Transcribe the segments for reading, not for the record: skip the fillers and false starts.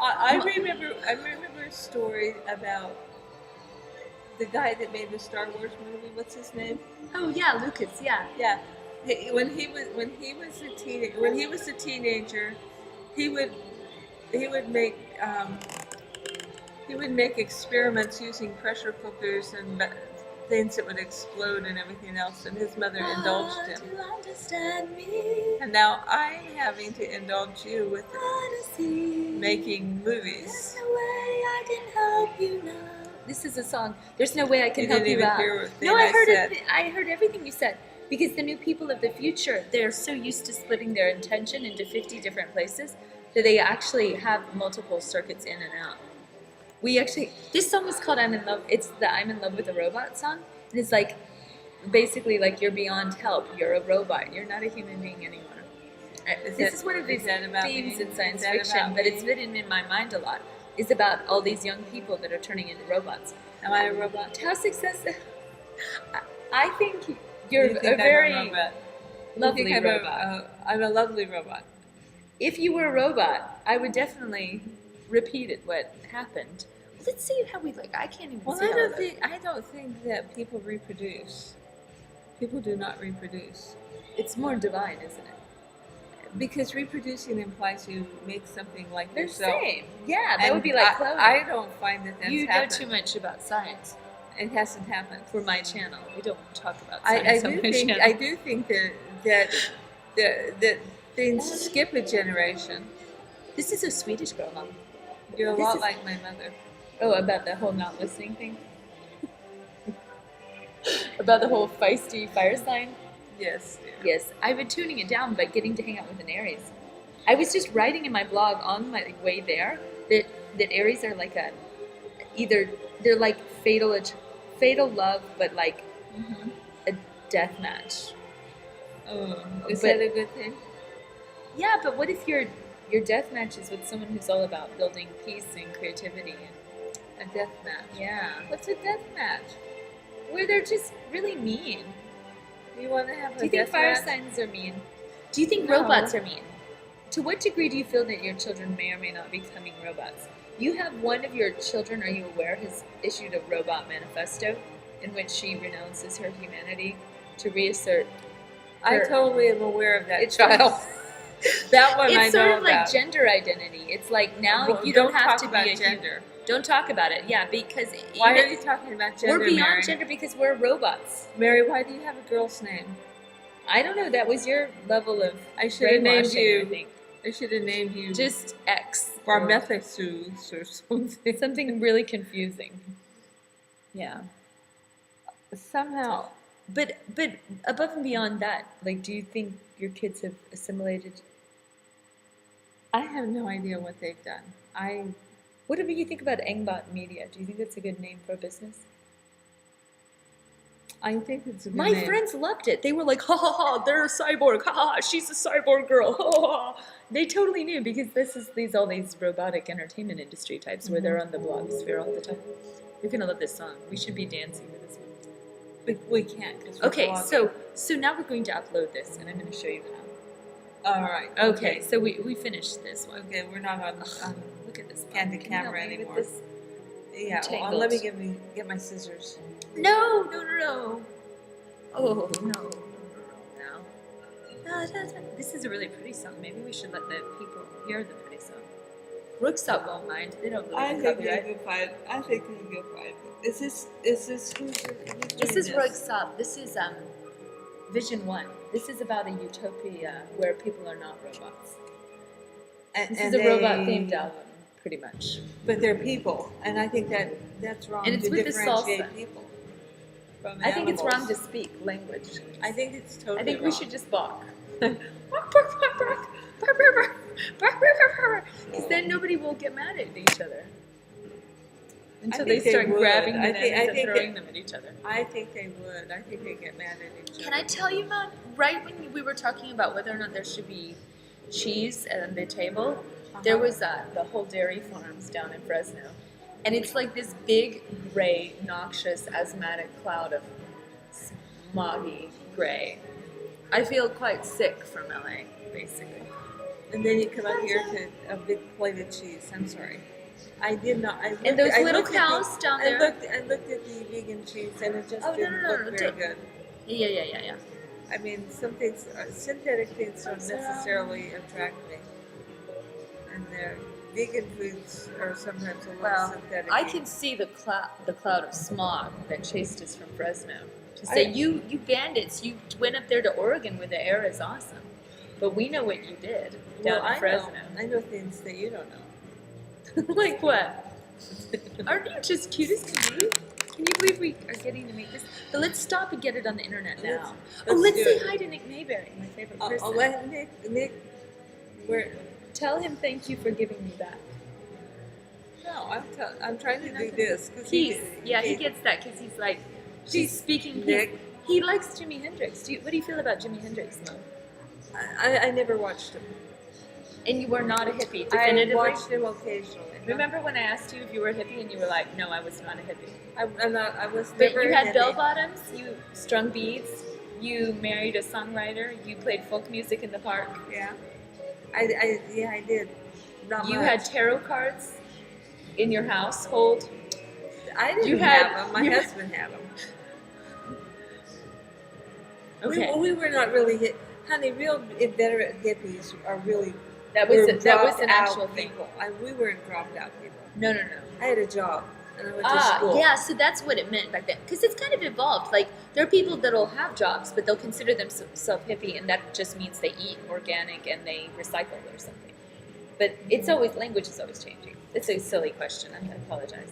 I remember a story about the guy that made the Star Wars movie. What's his name? Oh yeah, Lucas. Yeah. Yeah, when he was a teenager, he would he would make he would make experiments using pressure cookers and things that would explode and everything else, and his mother indulged him. To understand me, And now I'm having to indulge you with Odyssey. making movies. There's no way I can help you now. This is a song. There's no way I can You help didn't you even out. hear what No, I heard said. it. I heard everything you said. Because the new people of the future, they're so used to splitting their attention into 50 different places that they actually have multiple circuits in and out. This song is called I'm in Love. It's the I'm in Love with a Robot song. And it's like, basically like you're beyond help. You're a robot. You're not a human being anymore. This is one of these themes in science fiction, but it's been in my mind a lot. It's about all these young people that are turning into robots. Am I a robot? How successful? I think you're You think a I'm very robot? lovely You think robot. I'm a lovely robot. If you were a robot, I would definitely repeat it. What happened? Let's see how we like. I can't even. Well, see how I don't think that people reproduce. People do not reproduce it's more divine, isn't it? because reproducing implies you make something like They're yourself. same. Yeah, that And would be like cloning. I don't find that that's You know happened. too much about science It hasn't happened. for my channel. We don't talk about I science on do my think channel. I do think that things skip a generation. This is a Swedish girl, Mom. You're a This lot is- like my mother. Oh, about the whole not listening thing? About the whole feisty fire sign? Yes, dear. Yes, I've been tuning it down by getting to hang out with an Aries. I was just writing in my blog on my way there that Aries are like they're like fatal love, but like Mm-hmm. a death match. Oh, is But- that a good thing? Yeah, but what if your death match is with someone who's all about building peace and creativity and A death match. yeah, What's a death match? where they're just really mean. You want to have Do a you think death fire match? signs are mean? Do you think No. robots are mean? To what degree do you feel that your children may or may not be becoming robots? You have one of your children, are you aware, has issued a robot manifesto in which she renounces her humanity to reassert I her- totally am aware of that It's- child. That one I It's know sort of like about. gender identity. It's like now Well, you don't have talk to about be a gender. Don't talk about it. Yeah, because Why even- are you talking about gender, we're beyond Mary? gender because we're robots. Mary, why do you have a girl's name? I don't know. That was your level of I should have named brainwashing, I you. think. I should have named you Just X. or Barmethasous or something. something really confusing. Yeah. Somehow, But above and beyond that, like, do you think your kids have assimilated? I have no idea what they've done. What do you think about Engbot Media? Do you think that's a good name for a business? I think it's a good My name. friends loved it. They were like, ha ha ha, they're a cyborg. Ha ha, she's a cyborg girl. Ha ha ha. They totally knew because all these robotic entertainment industry types where they're on the blogosphere all the time. You're gonna love this song. We should be dancing to this one. We can't. 'Cause we're Okay, blogging. so now we're going to upload this, and I'm going to show you how. All right. Okay, so we finished this one. Okay, we're not on Look at this. Candid Can you help camera me with anymore. this? Yeah. Well, let me get my scissors. No. Oh no. This is a really pretty song. Maybe we should let the people hear the pretty song. Rooksop won't mind. They don't believe in copyright. can find. I think you can find. Is this who's This is Rooksop. This is Vision 1. This is about a utopia where people are not robots. This is a robot-themed album, pretty much. But they're people, and I think that's wrong And it's to with the differentiate salsa. people from I think it's animals. wrong to speak language. I think it's totally. I think we wrong. should just balk. Because then nobody will get mad at each other. Until they think they start would. grabbing I bananas think- I and think throwing that- them at each other. I think they would. I think they get mad at each other. Can I tell you, Mom? Right when we were talking about whether or not there should be cheese at the table, there was the whole dairy farms down in Fresno. And it's like this big, gray, noxious, asthmatic cloud of smoggy gray. I feel quite sick from LA, basically. And then you come out here to a big plate of cheese. I'm sorry. I did not. And those little cows down there. I looked at the vegan cheese and it just Oh, no, didn't no, look no, very don't- good. Yeah. I mean, some things, synthetic things don't necessarily attract me. And their vegan foods are sometimes a little Well, synthetic. I can see the cloud of smog that chased us from Fresno. To say, you bandits, you went up there to Oregon where the air is awesome. But we know what you did down in Fresno. I know things that you don't know. Like what? Aren't you just cute as can be? Can you believe we are getting to make this? But let's stop and get it on the internet now. Let's do say it. hi to Nick Mayberry, my favorite person. Oh, let Nick, where? Tell him thank you for giving me back. No, I'm trying to do this. He gets that because he's like, she's speaking. Nick. He likes Jimi Hendrix. What do you feel about Jimi Hendrix, Mom? I never watched him. And you were not a hippie, I definitively? watched him occasionally. Remember when I asked you if you were a hippie and you were like, no, I was not a hippie. I was But never. you had hippie. bell bottoms, you strung beads, you married a songwriter, you played folk music in the park. Yeah. I did. Not You much. had tarot cards in your household. I didn't you had- have them. My you- husband had them. Okay, We were not really hit. Honey, real inveterate hippies are really. that were was an dropped actual out thing. people. We weren't dropped out people. No. I had a job and I went to school. Yeah, so that's what it meant back then. Because it's kind of evolved. Like, there are people that'll have jobs, but they'll consider themselves hippie, and that just means they eat organic and they recycle or something. But it's always, language is always changing. It's a silly question. I apologize.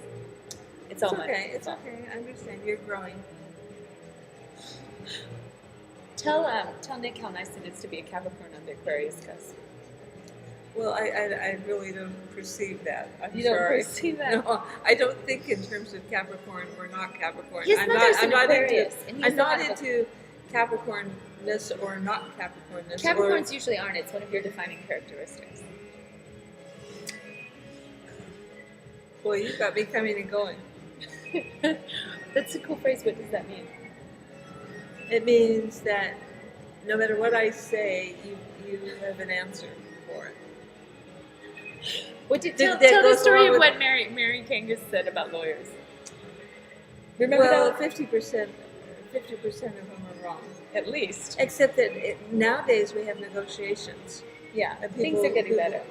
It's all okay. my It's okay. I understand. You're growing. Tell Nick how nice it is to be a Capricorn on the Aquarius cusp. Well, I really don't perceive that. I'm You don't sorry. perceive that? No, I don't think in terms of Capricorn or not Capricorn. His I'm mother's not, an I'm not Aquarius, into. and he's I'm not a- into Capricornness or not Capricornness. Capricorns usually aren't. It's one of your defining characteristics. Well, you got me coming and going. That's a cool phrase. What does that mean? It means that no matter what I say, you have an answer for it. What did That tell the goes story along of with- what Mary Kangas said about lawyers? Remember Well, that? 50% of them are wrong. At least. Except that nowadays we have negotiations. Yeah. And Things people are getting who- better.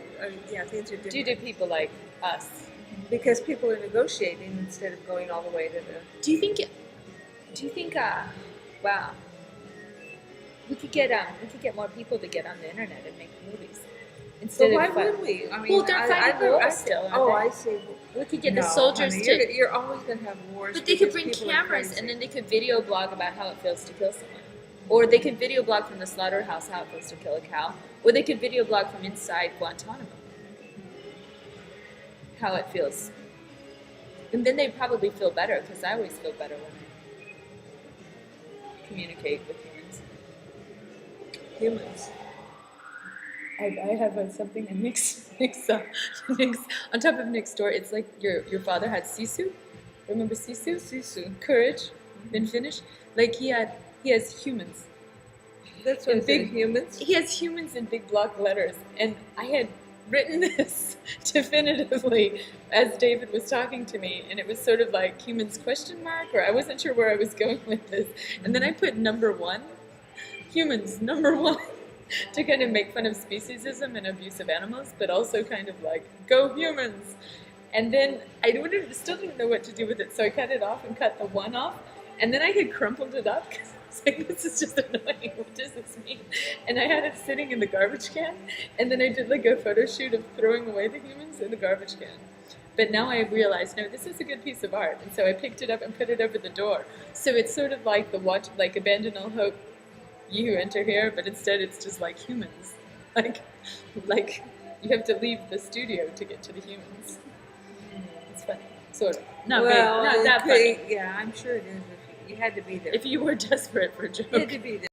Things are different. Due to people like us. Because people are negotiating instead of going all the way to the. Do you think wow. We could get more people to get on the internet and make movies. But Instead why of would we? I mean, Well, they're fighting wars still, aren't Oh, they? I see. we could get No, the soldiers honey, to You're always going to have wars. But they could because bring people are cameras crazy. and then they could video blog about how it feels to kill someone. Or they could video blog from the slaughterhouse how it feels to kill a cow. Or they could video blog from inside Guantanamo how it feels. And then they'd probably feel better because I always feel better when I communicate with humans. humans. I have something in Nick's on top of Nick's door. It's like your father had Sisu. Remember Sisu? Sisu. Courage, then finish. Like he has humans. That's what And it's big- humans. He has humans in big block letters, and I had written this definitively as David was talking to me, and it was sort of like humans question mark, or I wasn't sure where I was going with this. And then I put number 1, humans number 1, to kind of make fun of speciesism and abuse of animals, but also kind of like go humans. And then I still didn't know what to do with it, so I cut it off and cut the 1 off, and then I had crumpled it up because I was like, this is just annoying. What does this mean? And I had it sitting in the garbage can, and then I did like a photo shoot of throwing away the humans in the garbage can. But now I realized, no, this is a good piece of art, and so I picked it up and put it over the door. So it's sort of like like Abandon All Hope, Ye Who Enter Here, but instead it's just like humans. Like you have to leave the studio to get to the humans. It's funny, sort of. Not well, that funny. Yeah, I'm sure it is. You had to be there. If you were desperate for a joke. You had to be there.